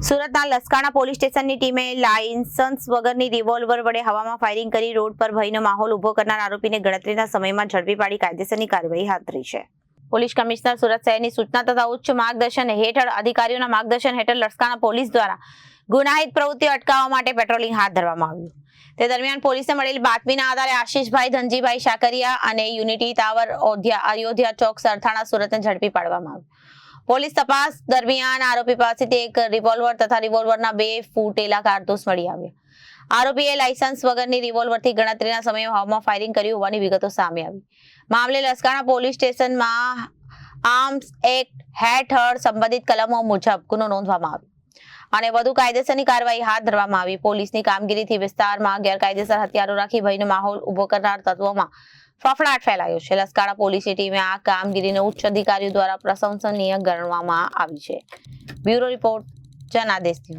સુરતના લસકાણા પોલીસ સ્ટેશનની ટીમે લાયસન્સ વગરની રિવોલ્વર વડે હવામાં ફાયરિંગ કરી રોડ પર ભયનો માહોલ ઉભો કરનાર આરોપીને ગણતરીના સમયમાં ઝડપી પાડી કાયદેસરની કાર્યવાહી હાથ ધરી છે. પોલીસ કમિશનર સુરત શહેરની સૂચના તથા ઉચ્ચ માર્ગદર્શન હેઠળ અધિકારીઓના માર્ગદર્શન હેઠળ લસકાણા પોલીસ દ્વારા ગુનાહિત પ્રવૃત્તિઓ અટકાવવા માટે પેટ્રોલિંગ હાથ ધરવામાં આવ્યું. તે દરમિયાન પોલીસને મળેલી બાતમીના આધારે આશીષભાઈ ધનજીભાઈ શાકરિયા અને યુનિટી ટાવર અયોધ્યા ચોક સરથાણા સુરતને ઝડપી પાડવામાં આવ્યું. પોલીસ તપાસ દરમિયાન આરોપી પાસેથી એક રિવોલ્વર તથા રિવોલ્વરના 2 ફૂટેલા કારતૂસ મળી આવ્યા. આરોપીએ લાયસન્સ વગરની રિવોલ્વરથી ગણતરીના સમયે હવામાં ફાયરિંગ કર્યું હોવાની વિગતો સામે આવી. મામલે લસકાણા પોલીસ સ્ટેશનમાં આર્મ્સ એક્ટ હેઠળ સંબંધિત કલમો મુજબ ગુનો નોંધવામાં આવ્યો અને વધુ કાયદેસરની કાર્યવાહી હાથ ધરવામાં આવી. પોલીસની કામગીરીથી વિસ્તારમાં ગેરકાયદેસર હથિયારો રાખી ભયનો માહોલ ઉભો કરનાર તત્વોમાં ફફડાટ ફેલાયો છે. લસકાણા પોલીસની ટીમે આ કામગીરીને ઉચ્ચ અધિકારીઓ દ્વારા પ્રશંસનીય ગણવામાં આવી છે. Bureau report Janadesh news.